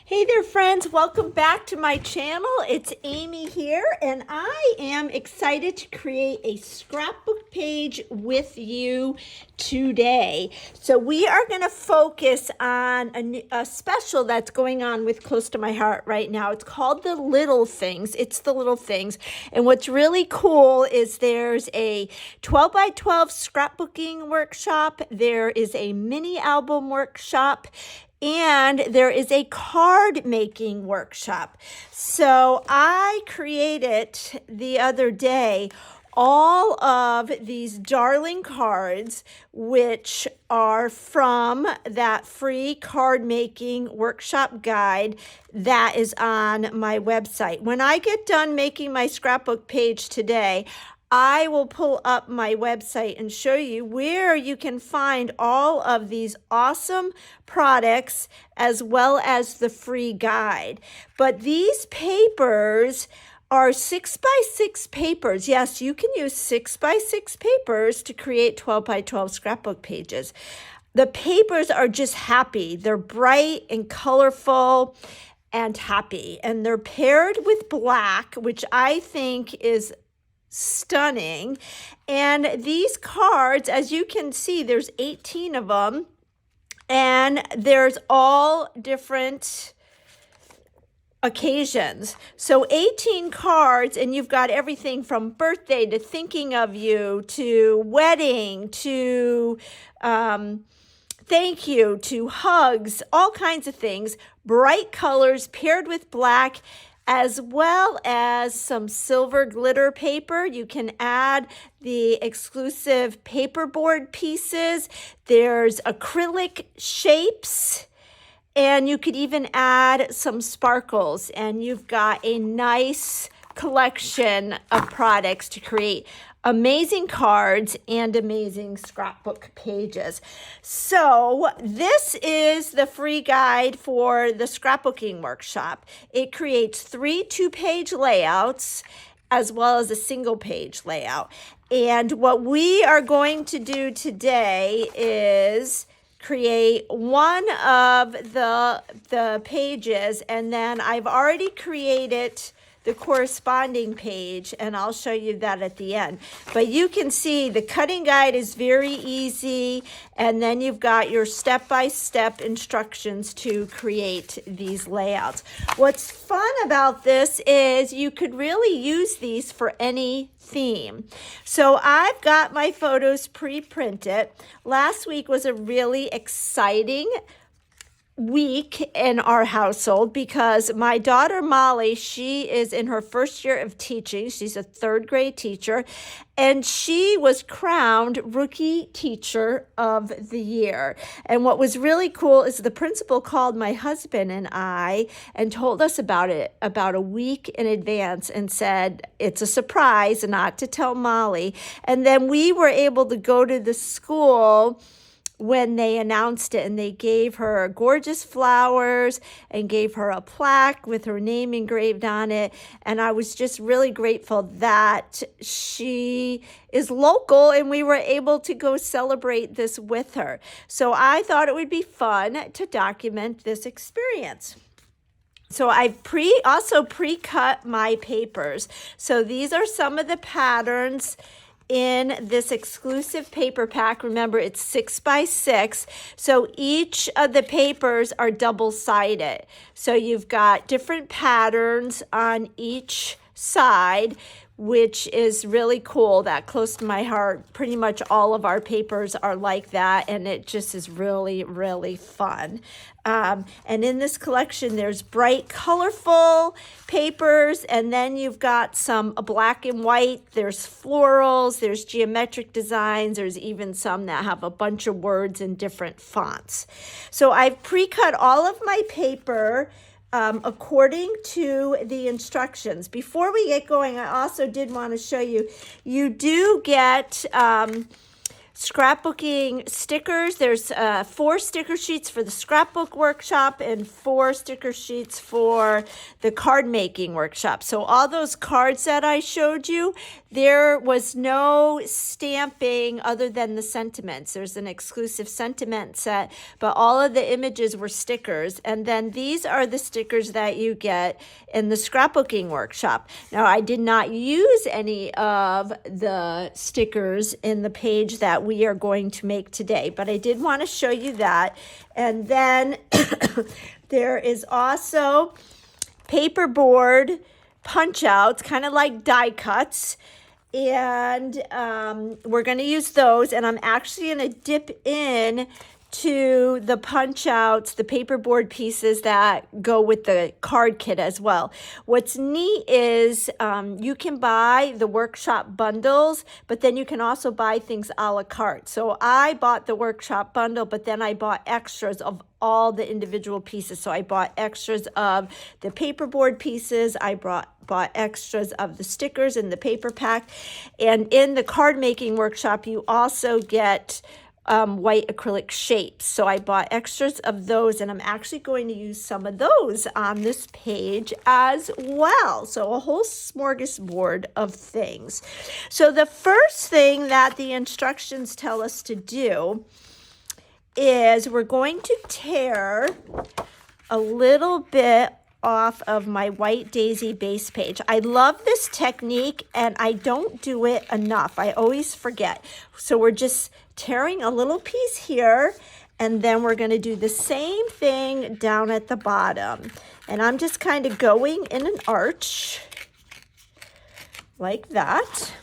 Hey there, friends. Welcome back to my channel. It's Amy here, and I am excited to create a scrapbook page with you today. So we are going to focus on a special that's going on with Close to My Heart right now. It's called The Little Things. It's The Little Things. And what's really cool is there's a 12 by 12 scrapbooking workshop. There is a mini album workshop. And there is a card making workshop. So I created the other day all of these darling cards, which are from that free card making workshop guide that is on my website. When I get done making my scrapbook page today, I will pull up my website and show you where you can find all of these awesome products as well as the free guide. But these papers are 6 by 6 papers. Yes, you can use 6 by 6 papers to create 12 by 12 scrapbook pages. The papers are just happy. They're bright and colorful and happy. And they're paired with black, which I think is stunning. And these cards, as you can see, there's 18 of them, and there's all different occasions. So 18 cards, and you've got everything from birthday to thinking of you to wedding to thank you to hugs, all kinds of things. Bright colors paired with black, as well as some silver glitter paper. You can add the exclusive paperboard pieces. There's acrylic shapes, and you could even add some sparkles, and you've got a nice collection of products to create amazing cards and amazing scrapbook pages. So this is the free guide for the scrapbooking workshop. It creates 3 two-page layouts as well as a single-page layout. And what we are going to do today is create one of the pages, and then I've already created the corresponding page, and I'll show you that at the end. But you can see the cutting guide is very easy, and then you've got your step-by-step instructions to create these layouts. What's fun about this is you could really use these for any theme. So I've got my photos pre-printed. Last week was a really exciting week in our household because my daughter Molly, she is in her first year of teaching. She's a 3rd grade teacher, and she was crowned Rookie Teacher of the Year. And what was really cool is the principal called my husband and I and told us about it about a week in advance and said it's a surprise not to tell Molly. And then we were able to go to the school when they announced it, and they gave her gorgeous flowers and gave her a plaque with her name engraved on it. And I was just really grateful that she is local and we were able to go celebrate this with her. So I thought it would be fun to document this experience. So I've also pre-cut my papers. So these are some of the patterns in this exclusive paper pack. Remember, it's 6 by 6. So each of the papers are double-sided. So you've got different patterns on each side, which is really cool. That Close to My Heart, pretty much all of our papers are like that, and it just is really, really fun. And in this collection, there's bright, colorful papers, and then you've got some black and white. There's florals, there's geometric designs, there's even some that have a bunch of words in different fonts. So I've pre-cut all of my paper according to the instructions. Before we get going, I also did want to show you, you do get scrapbooking stickers. There's 4 sticker sheets for the scrapbook workshop and 4 sticker sheets for the card making workshop. So all those cards that I showed you, there was no stamping other than the sentiments. There's an exclusive sentiment set, but all of the images were stickers. And then these are the stickers that you get in the scrapbooking workshop. Now, I did not use any of the stickers in the page that we are going to make today, but I did want to show you that. And then there is also paperboard punch outs, kind of like die cuts. And we're going to use those. And I'm actually going to dip in to the punch outs, the paperboard pieces that go with the card kit as well. What's neat is you can buy the workshop bundles, but then you can also buy things a la carte. So I bought the workshop bundle, but then I bought extras of all the individual pieces. So I bought extras of the paperboard pieces. I bought extras of the stickers in the paper pack. And in the card making workshop, you also get white acrylic shapes. So I bought extras of those, and I'm actually going to use some of those on this page as well. So a whole smorgasbord of things. So the first thing that the instructions tell us to do is we're going to tear a little bit off of my white daisy base page. I love this technique and I don't do it enough. I always forget. So we're just tearing a little piece here, and then we're going to do the same thing down at the bottom. And I'm just kind of going in an arch like that.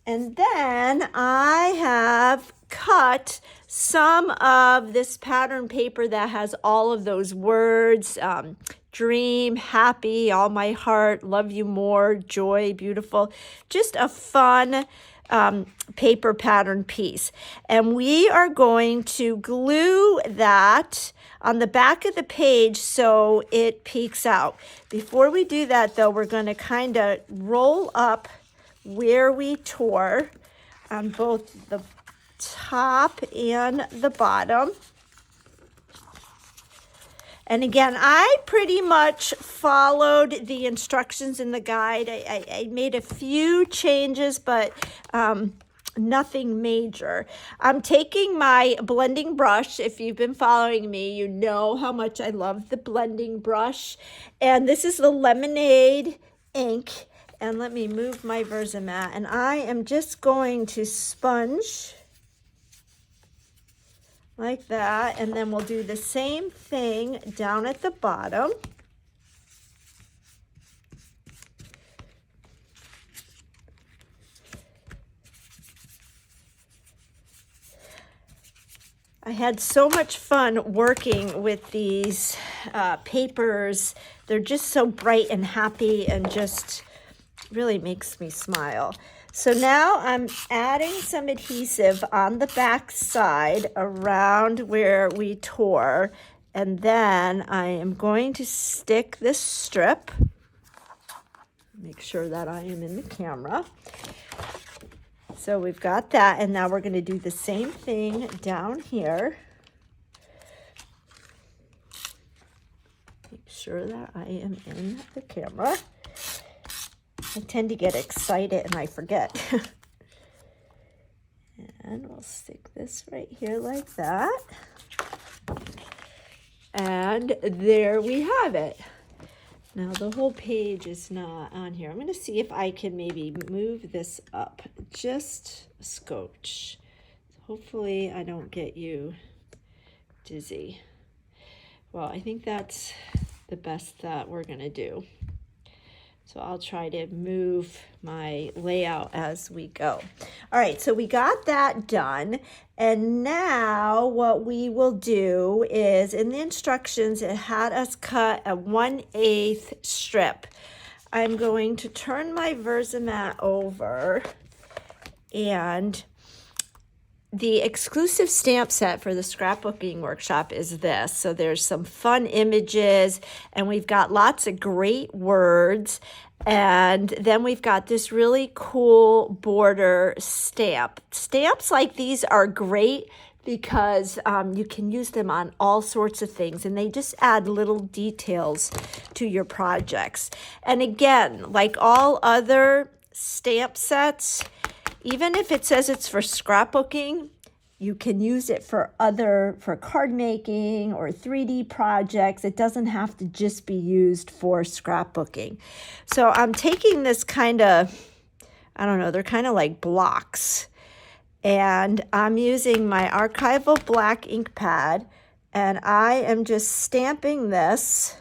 And then I have cut some of this pattern paper that has all of those words, dream, happy, all my heart, love you more, joy, beautiful. Just a fun paper pattern piece. And we are going to glue that on the back of the page so it peeks out. Before we do that, though, we're going to kind of roll up where we tore on both the top and the bottom. And again, I pretty much followed the instructions in the guide. I made a few changes, but nothing major. I'm taking my blending brush. If you've been following me, you know how much I love the blending brush. And this is the Lemonade ink. And let me move my Versamat. And I am just going to sponge like that, and then we'll do the same thing down at the bottom. I had so much fun working with these papers. They're just so bright and happy and just really makes me smile. So now I'm adding some adhesive on the back side around where we tore, and then I am going to stick this strip. Make sure that I am in the camera. So we've got that, and now we're going to do the same thing down here. Make sure that I am in the camera. I tend to get excited and I forget. And we'll stick this right here like that. And there we have it. Now the whole page is not on here. I'm going to see if I can maybe move this up just a scotch. Hopefully I don't get you dizzy. Well, I think that's the best that we're going to do. So I'll try to move my layout as we go. All right, so we got that done. And now what we will do is, in the instructions, it had us cut a 1/8 strip. I'm going to turn my Versamat over, and the exclusive stamp set for the scrapbooking workshop is this. So there's some fun images, and we've got lots of great words. And then we've got this really cool border stamp. Stamps like these are great because you can use them on all sorts of things, and they just add little details to your projects. And again, like all other stamp sets, even if it says it's for scrapbooking, you can use it for card making or 3D projects. It doesn't have to just be used for scrapbooking. So I'm taking this kind of, I don't know, they're kind of like blocks. And I'm using my archival black ink pad, and I am just stamping this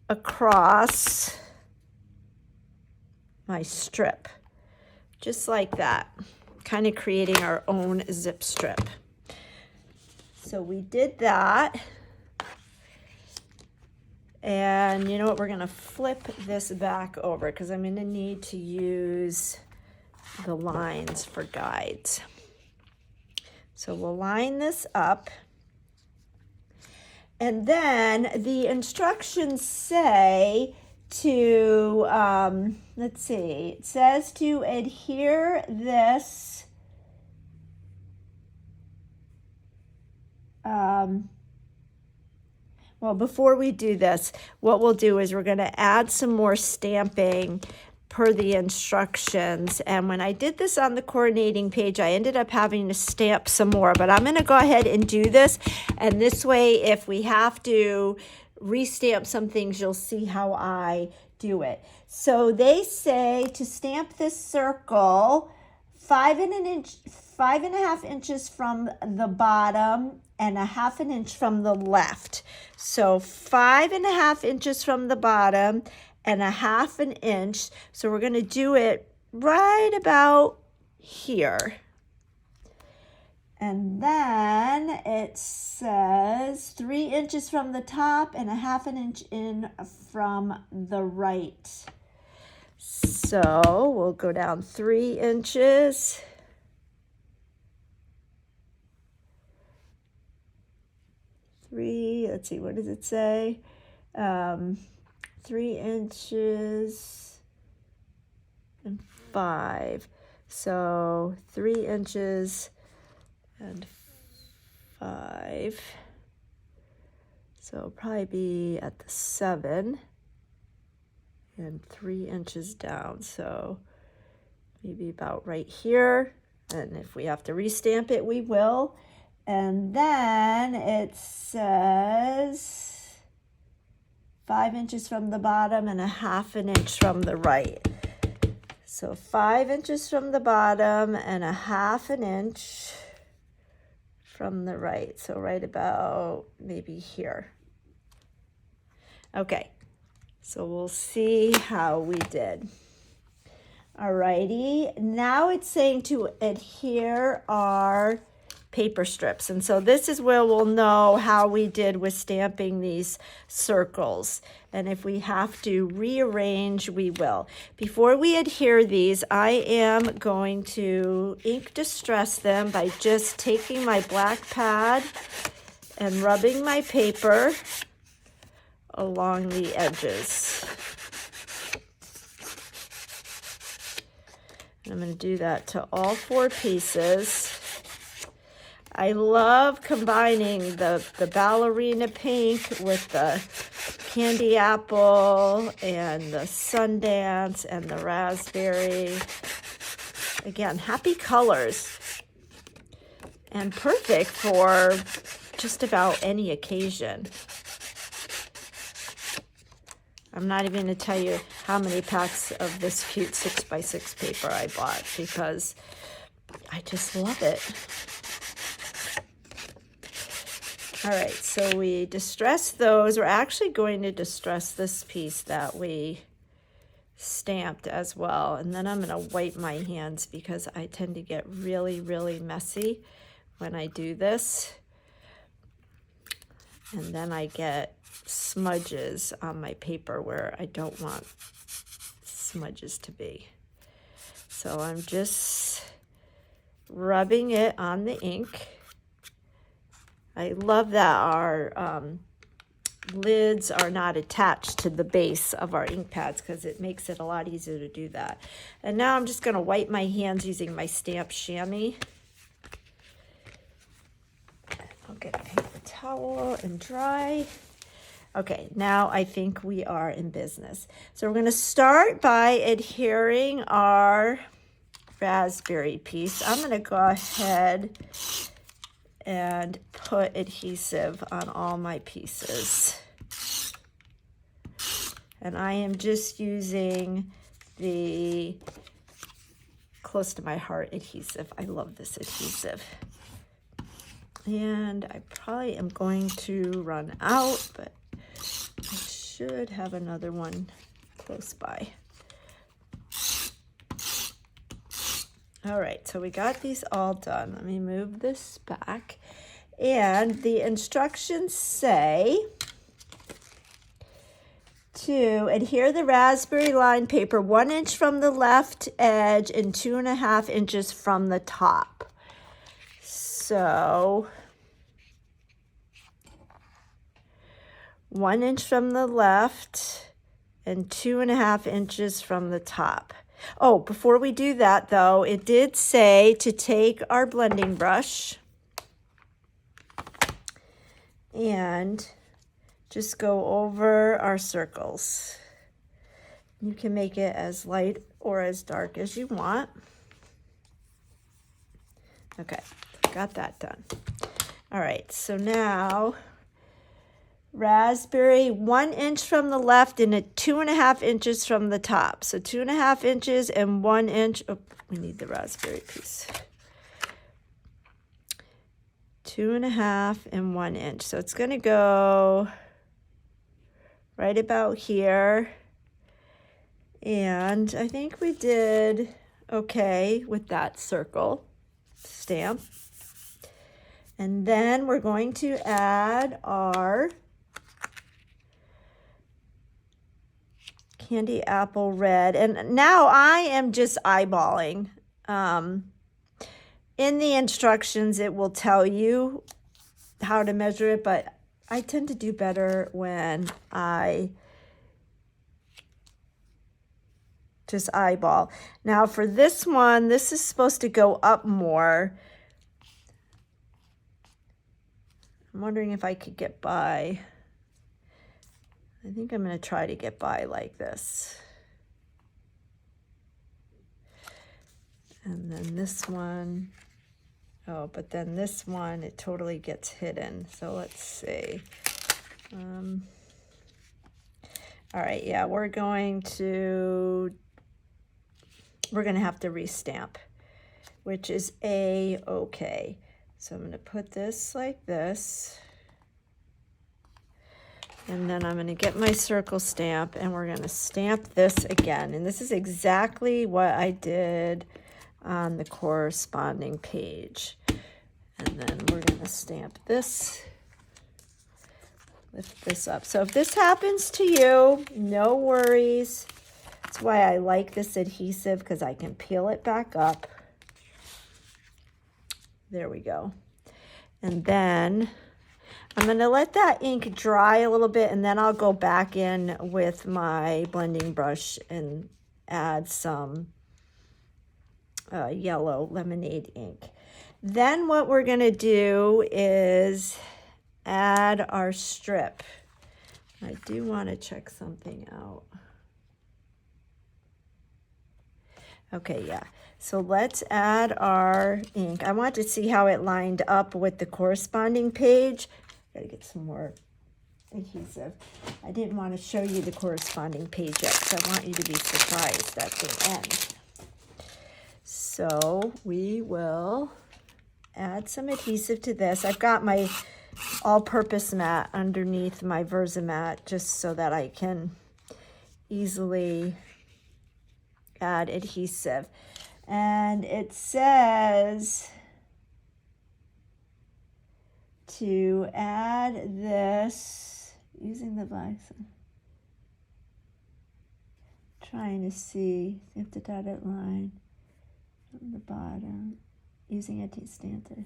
across my strip, just like that, kind of creating our own zip strip. So we did that. And you know what, we're gonna flip this back over because I'm gonna need to use the lines for guides. So we'll line this up. And then the instructions say to, let's see, it says to adhere this well, before we do this, what we'll do is we're going to add some more stamping per the instructions. And when I did this on the coordinating page, I ended up having to stamp some more, but I'm going to go ahead and do this. And this way, if we have to restamp some things, you'll see how I do it. So they say to stamp this circle 5.5 inches from the bottom and 1/2 inch from the left. So 5.5 inches from the bottom and 1/2 inch. So we're going to do it right about here. And then it says 3 inches from the top and 1/2 inch in from the right. So we'll go down 3 inches. Let's see, what does it say? 3 inches and 5. So 3 inches and 5. So it'll probably be at the 7 and 3 inches down. So maybe about right here. And if we have to restamp it, we will. And then it says 5 inches from the bottom and 1/2 inch from the right. So 5 inches from the bottom and 1/2 inch from the right. So right about maybe here. Okay, so we'll see how we did. Alrighty, now it's saying to adhere our paper strips. And so this is where we'll know how we did with stamping these circles. And if we have to rearrange, we will. Before we adhere these, I am going to ink distress them by just taking my black pad and rubbing my paper along the edges. And I'm going to do that to all 4 pieces. I love combining the ballerina pink with the candy apple and the Sundance and the raspberry. Again, happy colors and perfect for just about any occasion. I'm not even going to tell you how many packs of this cute 6x6 paper I bought because I just love it. All right, so we distress those. We're actually going to distress this piece that we stamped as well. And then I'm going to wipe my hands because I tend to get really, really messy when I do this. And then I get smudges on my paper where I don't want smudges to be. So I'm just rubbing it on the ink. I love that our lids are not attached to the base of our ink pads because it makes it a lot easier to do that. And now I'm just going to wipe my hands using my stamp chamois. I'll get a paper towel and dry. Okay, now I think we are in business. So we're going to start by adhering our raspberry piece. I'm going to go ahead and put adhesive on all my pieces. And I am just using the Close to My Heart adhesive. I love this adhesive. And I probably am going to run out, but I should have another one close by. All right, so we got these all done. Let me move this back. And the instructions say to adhere the raspberry lined paper 1 inch from the left edge and 2.5 inches from the top. So 1 inch from the left and 2.5 inches from the top. Oh, before we do that though, it did say to take our blending brush and just go over our circles. You can make it as light or as dark as you want. Okay, got that done. All right, so now raspberry 1 inch from the left and 2.5 inches from the top. So 2.5 inches and 1 inch. Oh, we need the raspberry piece. 2.5 and 1 inch. So it's going to go right about here. And I think we did okay with that circle stamp. And then we're going to add our candy apple red. And now I am just eyeballing. In the instructions, it will tell you how to measure it, but I tend to do better when I just eyeball. Now for this one, this is supposed to go up more. I'm wondering if I could get by. I think I'm going to try to get by like this. And then this one, oh, but then this one, it totally gets hidden. So let's see. All right, yeah, we're going to have to restamp, which is A-okay. So I'm going to put this like this. And then I'm going to get my circle stamp and we're going to stamp this again. And this is exactly what I did on the corresponding page. And then we're going to stamp this, lift this up. So if this happens to you, no worries. That's why I like this adhesive, because I can peel it back up. There we go. And then I'm going to let that ink dry a little bit, and then I'll go back in with my blending brush and add some yellow lemonade ink. Then what we're going to do is add our strip. I do want to check something out. Okay, yeah. So let's add our ink. I want to see how it lined up with the corresponding page. Gotta get some more adhesive. I didn't want to show you the corresponding page yet because I want you to be surprised at the end. So we will add some adhesive to this. I've got my all-purpose mat underneath my Versamat just so that I can easily add adhesive. And it says to add this using the bison. Trying to see if the dotted line from the bottom using a T-stanter.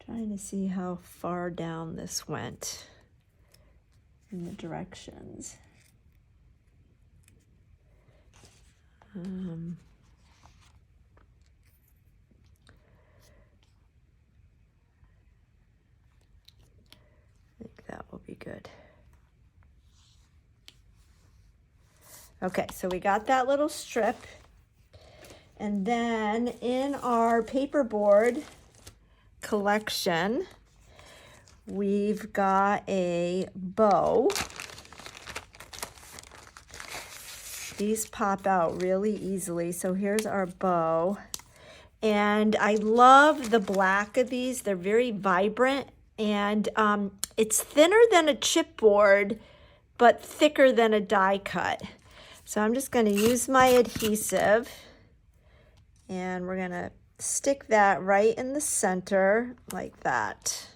Trying to see how far down this went in the directions. good. Okay, so we got that little strip. And then in our paperboard collection, we've got a bow. These pop out really easily. So here's our bow. And I love the black of these. They're very vibrant, and it's thinner than a chipboard, but thicker than a die cut. So I'm just going to use my adhesive, and we're going to stick that right in the center like that.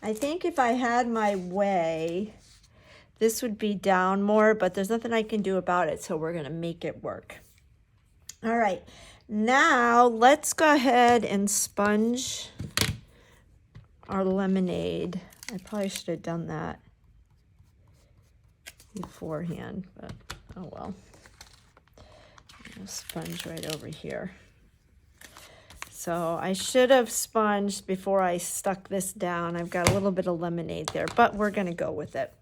I think if I had my way, this would be down more, but there's nothing I can do about it, so we're going to make it work. All right, now let's go ahead and sponge our lemonade. I probably should have done that beforehand, but oh well. I'll sponge right over here. So I should have sponged before I stuck this down. I've got a little bit of lemonade there, but we're gonna go with it.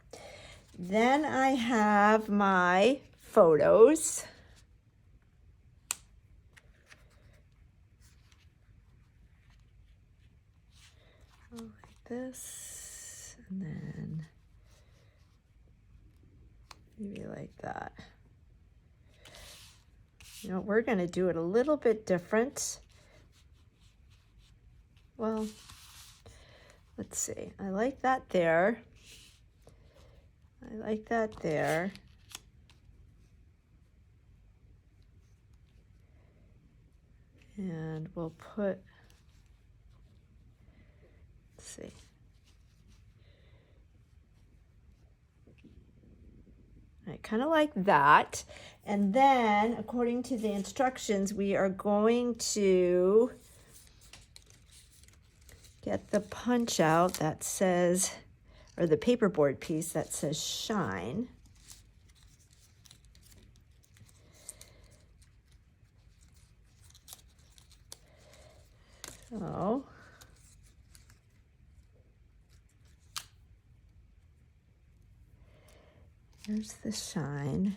Then I have my photos. Like this, and then maybe like that. You know, we're going to do it a little bit different. Well, let's see. I like that there. I like that there. And we'll put, let's see. I kind of like that. And then, according to the instructions, we are going to get the punch out that says, or the paperboard piece that says shine. So, here's the shine.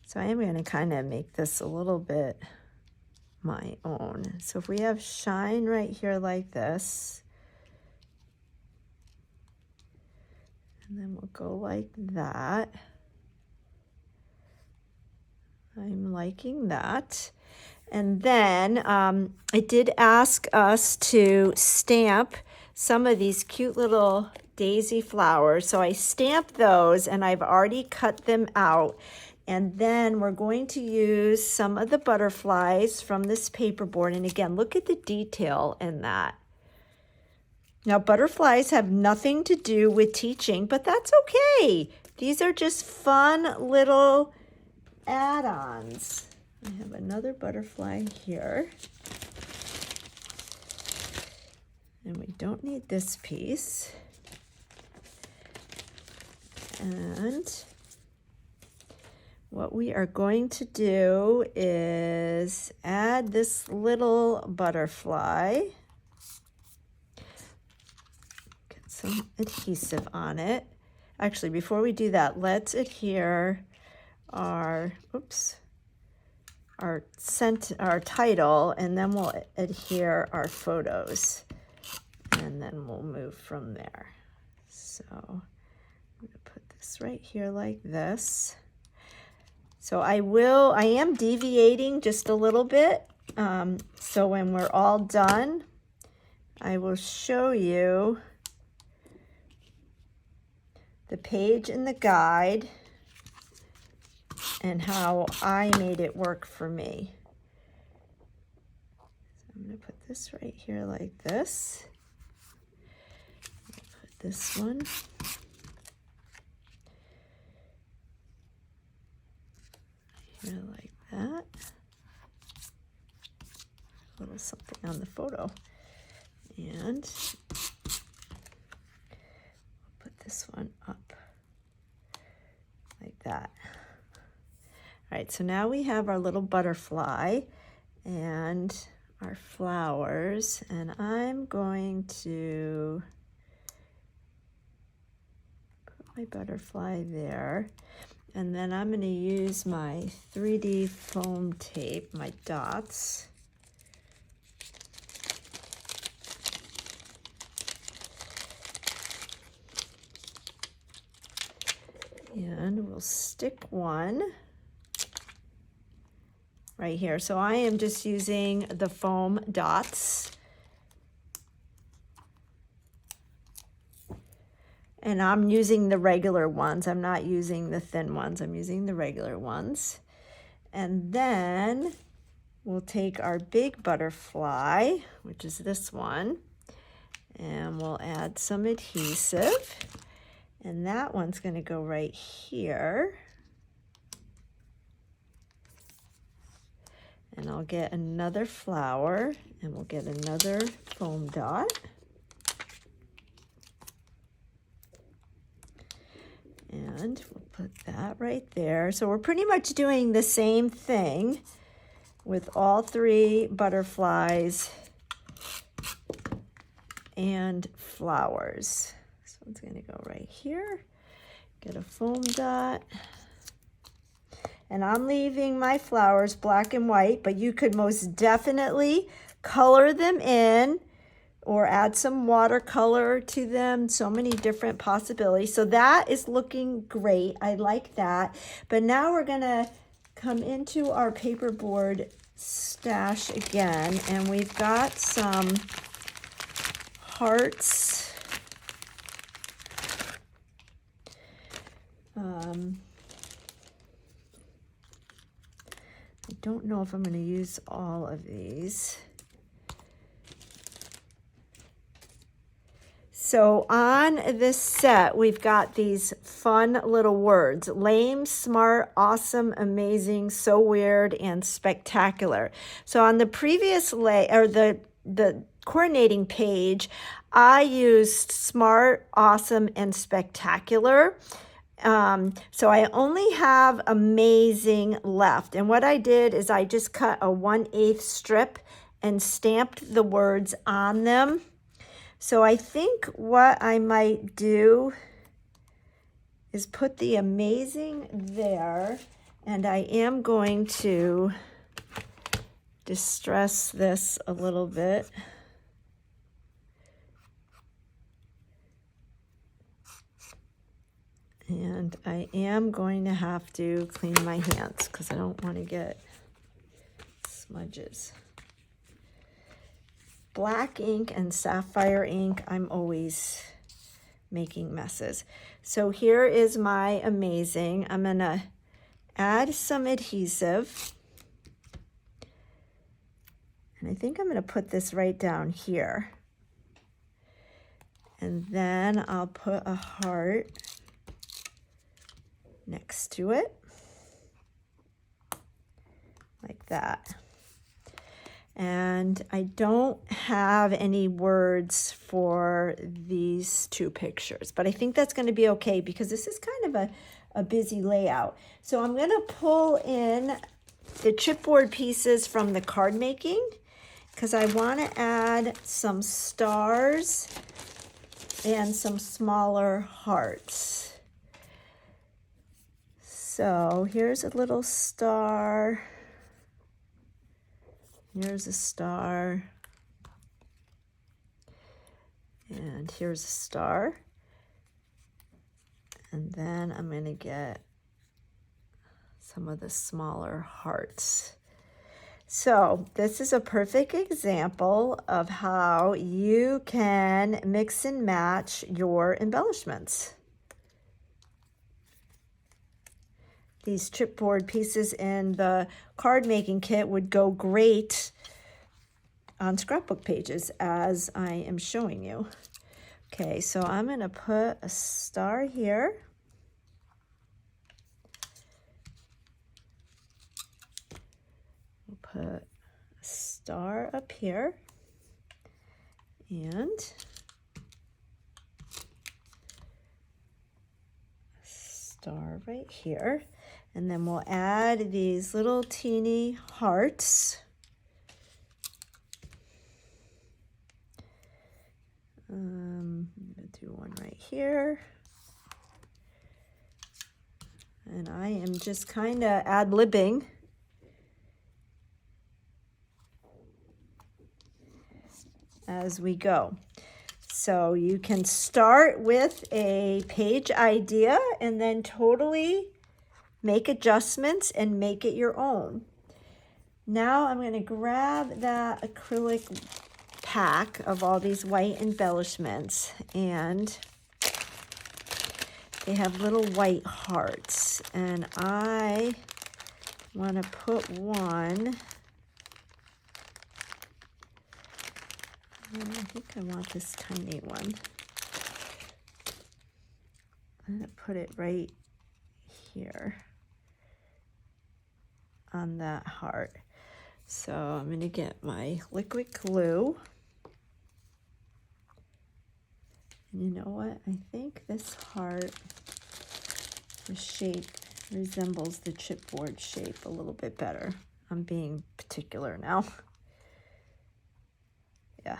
So I am going to kind of make this a little bit my own. So if we have shine right here like this, and then we'll go like that. I'm liking that. And then it did ask us to stamp some of these cute little daisy flowers. So I stamped those, and I've already cut them out. And then we're going to use some of the butterflies from this paperboard. And again, look at the detail in that. Now, butterflies have nothing to do with teaching, but that's okay. These are just fun little add-ons. I have another butterfly here. And we don't need this piece. And what we are going to do is add this little butterfly. Get some adhesive on it. Actually, before we do that, let's adhere our, our title, and then we'll adhere our photos, and then we'll move from there. So I'm going to put this right here like this. So I am deviating just a little bit. So when we're all done, I will show you the page in the guide and how I made it work for me. So I'm going to put this right here like this. Put this one. Here like that. A little something on the photo. And put this one up like that. All right, so now we have our little butterfly and our flowers, and I'm going to my butterfly there. And then I'm going to use my 3D foam tape, my dots. And we'll stick one right here. So I am just using the foam dots. And I'm using the regular ones. I'm not using the thin ones. I'm using the regular ones. And then we'll take our big butterfly, which is this one, and we'll add some adhesive. And that one's going to go right here. And I'll get another flower, and we'll get another foam dot. And we'll put that right there. So we're pretty much doing the same thing with all three butterflies and flowers. This one's going to go right here. Get a foam dot. And I'm leaving my flowers black and white, but you could most definitely color them in or add some watercolor to them. So many different possibilities. So that is looking great. I like that. But now we're going to come into our paperboard stash again, and we've got some hearts. I don't know if I'm going to use all of these. So on this set, we've got these fun little words: lame, smart, awesome, amazing, so weird, and spectacular. So on the previous the coordinating page, I used smart, awesome, and spectacular. So I only have amazing left. And what I did is I just cut a 1/8 strip and stamped the words on them. So I think what I might do is put the amazing there, and I am going to distress this a little bit. And I am going to have to clean my hands because I don't want to get smudges. Black ink and sapphire ink, I'm always making messes. So here is my amazing. I'm going to add some adhesive. And I think I'm going to put this right down here. And then I'll put a heart next to it, like that. And I don't have any words for these two pictures, but I think that's going to be okay because this is kind of a busy layout. So I'm going to pull in the chipboard pieces from the card making because I want to add some stars and some smaller hearts. So here's a little star. Here's a star. And here's a star. And then I'm going to get some of the smaller hearts. So this is a perfect example of how you can mix and match your embellishments. These chipboard pieces in the card making kit would go great on scrapbook pages, as I am showing you. Okay, so I'm going to put a star here. We'll put a star up here. And a star right here. And then we'll add these little teeny hearts. I'm going to do one right here. And I am just kind of ad-libbing. As we go. So you can start with a page idea and then totally make adjustments and make it your own. Now I'm going to grab that acrylic pack of all these white embellishments, and they have little white hearts, and I want to put one. I think I want this tiny one. I'm going to put it right here on that heart. So I'm going to get my liquid glue. And you know what? I think this heart, the shape resembles the chipboard shape a little bit better. I'm being particular now. Yeah.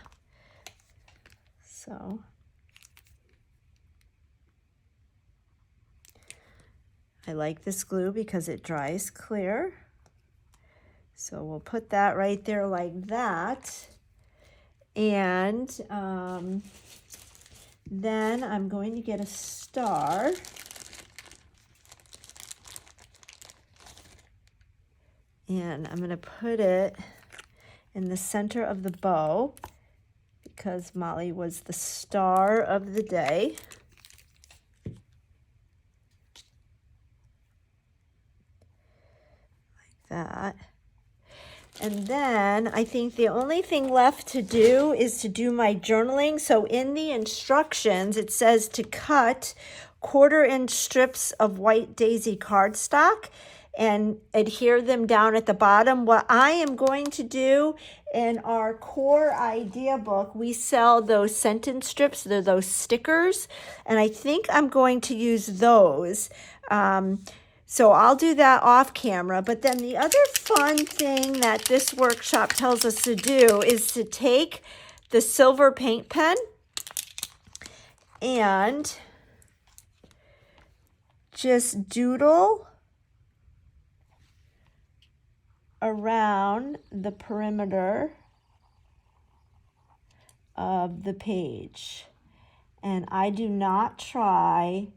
So I like this glue because it dries clear. So we'll put that right there like that. And then I'm going to get a star. And I'm going to put it in the center of the bow because Molly was the star of the day. Like that. And then I think the only thing left to do is to do my journaling. So in the instructions, it says to cut 1/4-inch strips of white daisy cardstock and adhere them down at the bottom. What I am going to do in our core idea book, we sell those sentence strips. They're those stickers. And I think I'm going to use those. So I'll do that off camera. But then the other fun thing that this workshop tells us to do is to take the silver paint pen and just doodle around the perimeter of the page. And I do not try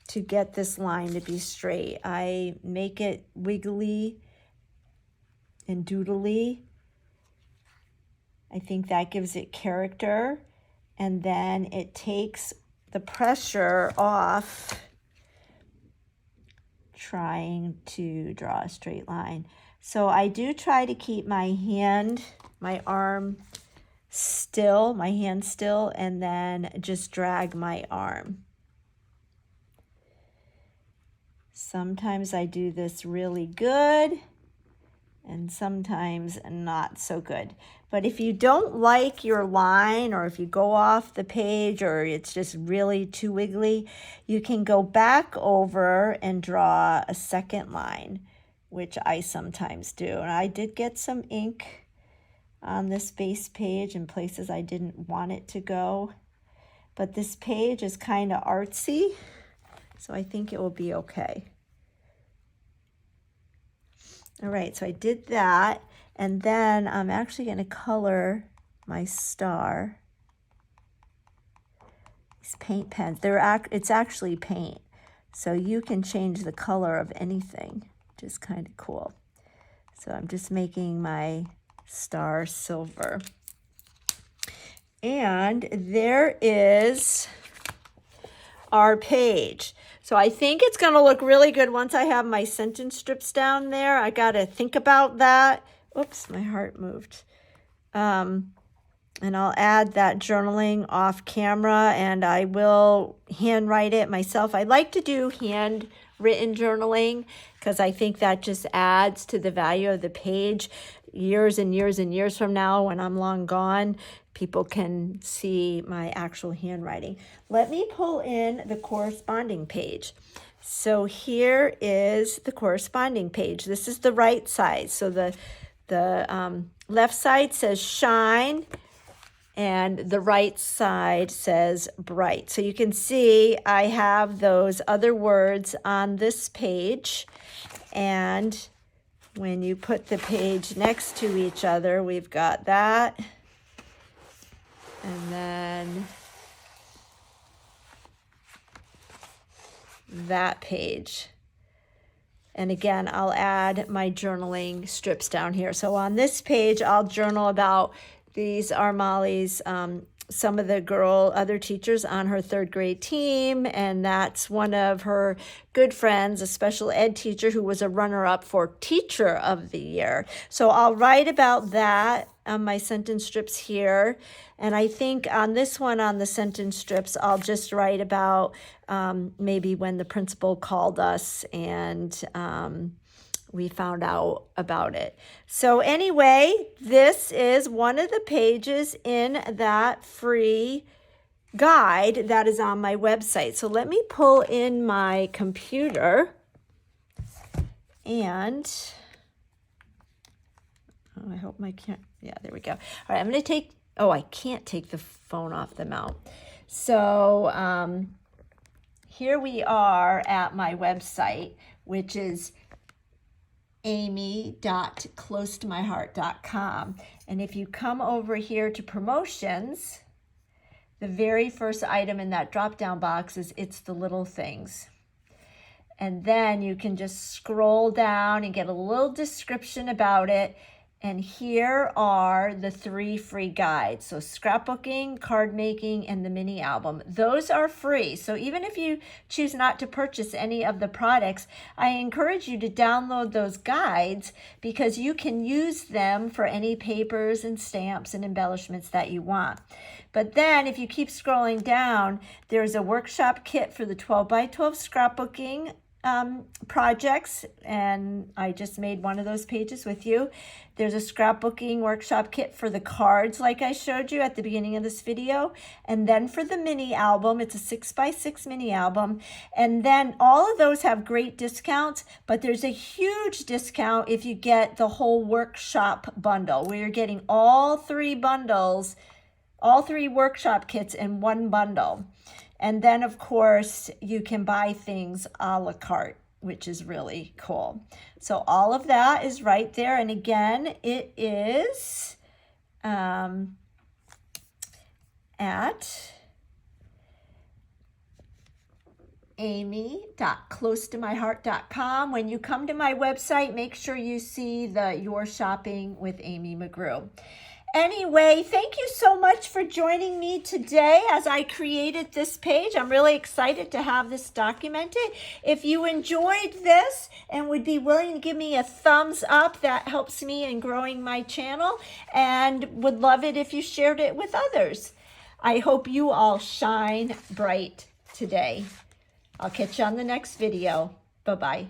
to get this line to be straight. I make it wiggly and doodly. I think that gives it character, and then it takes the pressure off trying to draw a straight line. So I do try to keep my hand, my arm still, my hand still, and then just drag my arm. Sometimes I do this really good and sometimes not so good. But if you don't like your line, or if you go off the page, or it's just really too wiggly, you can go back over and draw a second line, which I sometimes do. And I did get some ink on this base page in places I didn't want it to go. But this page is kind of artsy, so I think it will be okay. All right, so I did that, and then I'm actually going to color my star. These paint pens, it's actually paint, so you can change the color of anything, which is kind of cool. So I'm just making my star silver. And there is our page. So I think it's going to look really good once I have my sentence strips down there. I got to think about that. Oops, my heart moved. And I'll add that journaling off camera, and I will handwrite it myself. I like to do handwritten journaling because I think that just adds to the value of the page. Years and years and years from now, when I'm long gone, people can see my actual handwriting. Let me pull in the corresponding page. So here is the corresponding page. This is the right side. So the left side says shine, and the right side says bright. So you can see I have those other words on this page, and when you put the page next to each other, we've got that, and then that page. And again, I'll add my journaling strips down here. So on this page, I'll journal about, these are Molly's, some of the other teachers on her third grade team, and that's one of her good friends, a special ed teacher who was a runner-up for Teacher of the Year. So I'll write about that on my sentence strips here. And I think on this one, on the sentence strips, I'll just write about maybe when the principal called us and we found out about it. So anyway, this is one of the pages in that free guide that is on my website. So let me pull in my computer, and I hope yeah, there we go. All right, I'm going to take, I can't take the phone off the mount. So here we are at my website, which is amy.closetomyheart.com. And if you come over here to promotions, the very first item in that drop-down box is It's the Little Things. And then you can just scroll down and get a little description about it. And here are the 3 free guides. So scrapbooking, card making, and the mini album. Those are free. So even if you choose not to purchase any of the products, I encourage you to download those guides because you can use them for any papers and stamps and embellishments that you want. But then if you keep scrolling down, there's a workshop kit for the 12 by 12 scrapbooking projects, and I just made one of those pages with you. There's a scrapbooking workshop kit for the cards like I showed you at the beginning of this video, and then for the mini album, it's a 6x6 mini album, and then all of those have great discounts, but there's a huge discount if you get the whole workshop bundle, where you're getting all 3 bundles, all 3 workshop kits in one bundle. And then, of course, you can buy things a la carte, which is really cool. So all of that is right there. And again, it is at amy.closetomyheart.com. When you come to my website, make sure you see the Your Shopping with Amy McGrew. Anyway, thank you so much for joining me today as I created this page. I'm really excited to have this documented. If you enjoyed this and would be willing to give me a thumbs up, that helps me in growing my channel, and would love it if you shared it with others. I hope you all shine bright today. I'll catch you on the next video. Bye-bye.